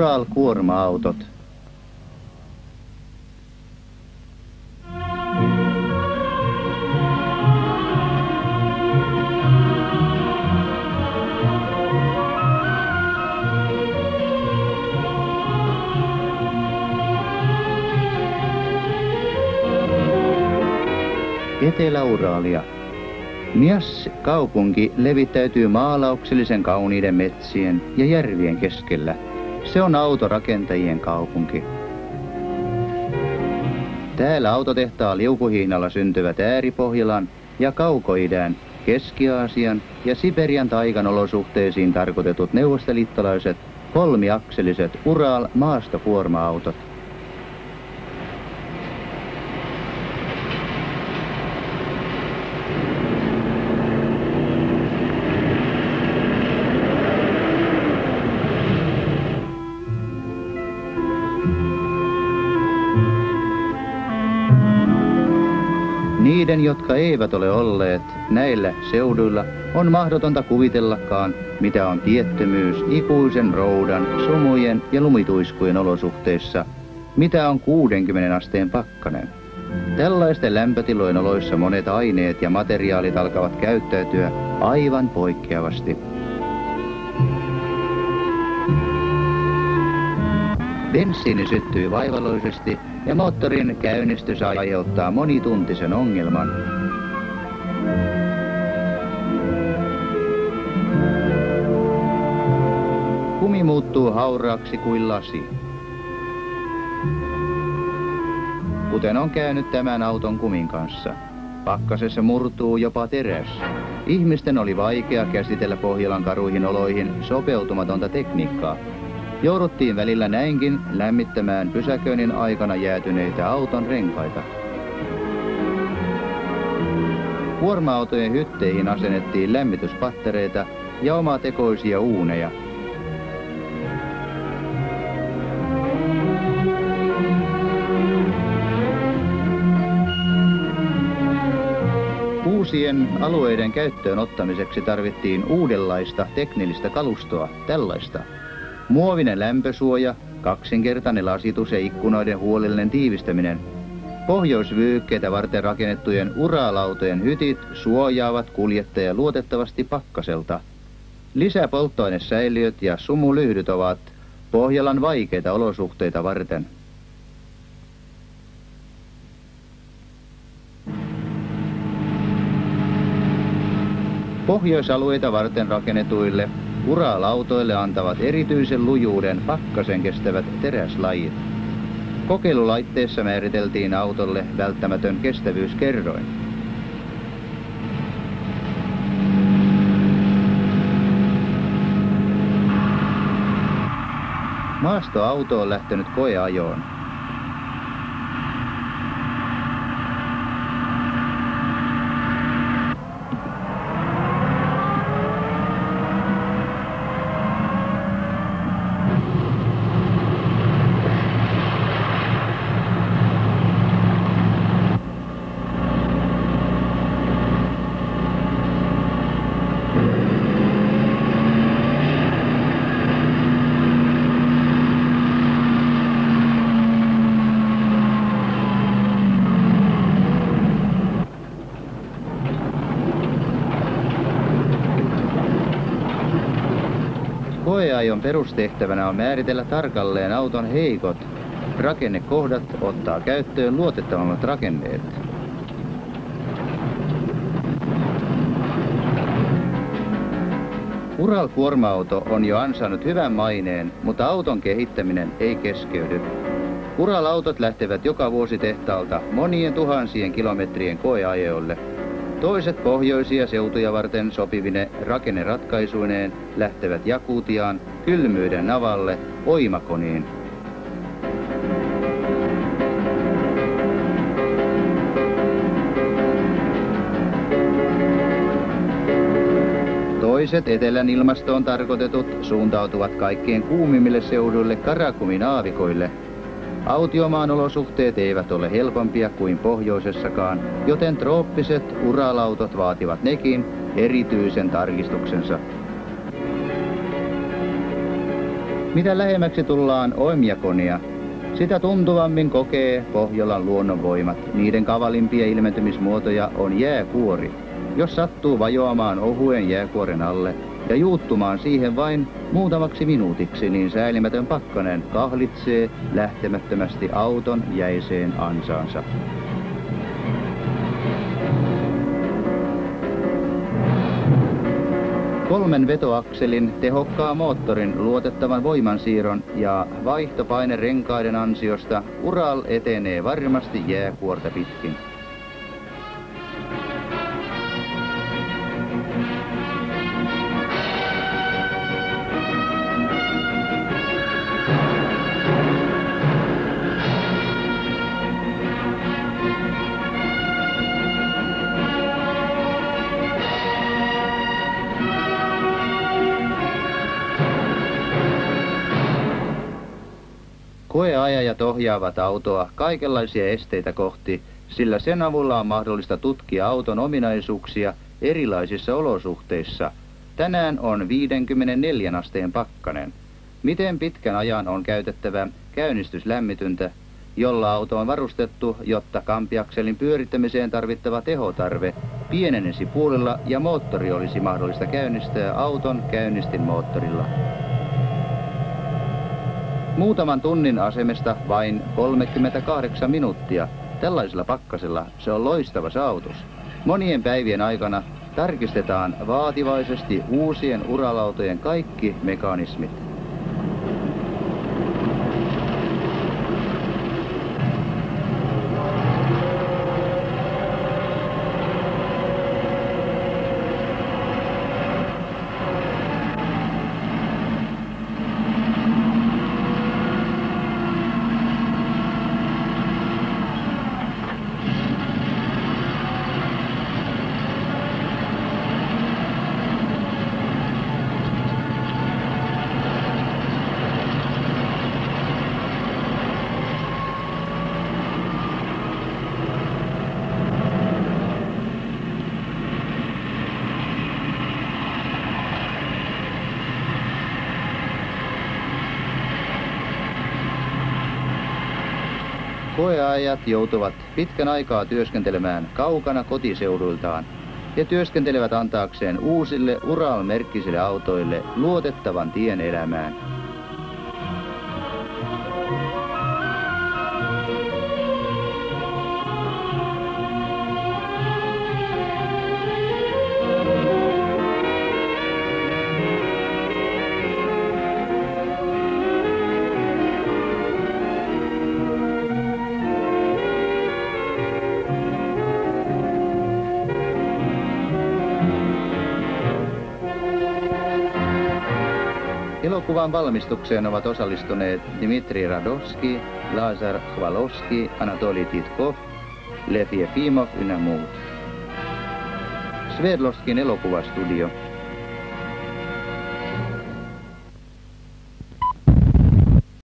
Ural-kuorma-autot. Etelä-Uralia. Mias-kaupunki levittäytyy maalauksellisen kauniiden metsien ja järvien keskellä. Se on autorakentajien kaupunki. Täällä autotehtaa liukuhihnalla syntyvät ääripohjolan ja kaukoidän, Keski-Aasian ja Siperian taigan olosuhteisiin tarkoitetut neuvostoliittolaiset kolmiakseliset Ural-maastokuorma-autot. Niiden, jotka eivät ole olleet näillä seuduilla, on mahdotonta kuvitellakaan, mitä on tiettömyys ikuisen roudan, sumujen ja lumituiskujen olosuhteissa, mitä on 60 asteen pakkanen. Tällaisten lämpötilojen oloissa monet aineet ja materiaalit alkavat käyttäytyä aivan poikkeavasti. Bensiini syttyy vaivalloisesti ja moottorin käynnistys aiheuttaa monituntisen ongelman. Kumi muuttuu hauraaksi kuin lasi. Kuten on käynyt tämän auton kumin kanssa. Pakkasessa murtuu jopa teräs. Ihmisten oli vaikea käsitellä Pohjolan karuihin oloihin sopeutumatonta tekniikkaa. Jouduttiin välillä näinkin lämmittämään pysäköinnin aikana jäätyneitä auton renkaita. Kuorma-autojen hytteihin asennettiin lämmityspattereita ja omatekoisia uuneja. Uusien alueiden käyttöön ottamiseksi tarvittiin uudenlaista teknillistä kalustoa, tällaista. Muovinen lämpösuoja, kaksinkertainen lasitus ja ikkunoiden huolellinen tiivistäminen. Pohjoisvyöhykkeitä varten rakennettujen Ural-autojen hytit suojaavat kuljettajia luotettavasti pakkaselta. Lisäpolttoainesäiliöt ja sumulyhdyt ovat Pohjolan vaikeita olosuhteita varten. Pohjoisalueita varten rakennetuille Ural-autoille antavat erityisen lujuuden pakkasen kestävät teräslajit. Kokeilulaitteessa määriteltiin autolle välttämätön kestävyyskerroin. Maastoauto on lähtenyt koeajoon. Koeajon perustehtävänä on määritellä tarkalleen auton heikot rakennekohdat, ottaa käyttöön luotettavammat rakenteet. Ural-kuorma-auto on jo ansainnut hyvän maineen, mutta auton kehittäminen ei keskeydy. Ural-autot lähtevät joka vuosi tehtaalta monien tuhansien kilometrien koeajoille. Toiset pohjoisia seutuja varten sopivine rakenneratkaisuineen lähtevät Jakutiaan, kylmyyden navalle, Oimakoniin. Toiset etelän ilmastoon tarkoitetut suuntautuvat kaikkien kuumimmille seuduille Karakumin aavikoille. Autiomaan olosuhteet eivät ole helpompia kuin pohjoisessakaan, joten trooppiset Ural-autot vaativat nekin erityisen tarkistuksensa. Mitä lähemmäksi tullaan Oymyakonia, sitä tuntuvammin kokee Pohjolan luonnonvoimat. Niiden kavalimpia ilmentymismuotoja on jääkuori. Jos sattuu vajoamaan ohuen jääkuoren alle ja juuttumaan siihen vain muutamaksi minuutiksi, niin säälimätön pakkanen kahlitsee lähtemättömästi auton jäiseen ansaansa. Kolmen vetoakselin, tehokkaan moottorin, luotettavan voimansiirron ja vaihtopainerenkaiden ansiosta Ural etenee varmasti jääkuorta pitkin. Koeajajat ohjaavat autoa kaikenlaisia esteitä kohti, sillä sen avulla on mahdollista tutkia auton ominaisuuksia erilaisissa olosuhteissa. Tänään on 54 asteen pakkanen. Miten pitkän ajan on käytettävä käynnistyslämmityntä, jolla auto on varustettu, jotta kampiakselin pyörittämiseen tarvittava tehotarve pienenisi puolella ja moottori olisi mahdollista käynnistää auton käynnistinmoottorilla. Muutaman tunnin asemesta vain 38 minuuttia. Tällaisella pakkasella se on loistava saavutus. Monien päivien aikana tarkistetaan vaativaisesti uusien Ural-autojen kaikki mekanismit. Koeajat joutuvat pitkän aikaa työskentelemään kaukana kotiseuduiltaan ja työskentelevät antaakseen uusille Ural-merkkisille autoille luotettavan tien elämään. Elokuvan valmistukseen ovat osallistuneet Dmitri Radovski, Lazar Khvalovski, Anatoli Titkov, Lev Jefimov ynnä muut. Sverdlovskin elokuvastudio.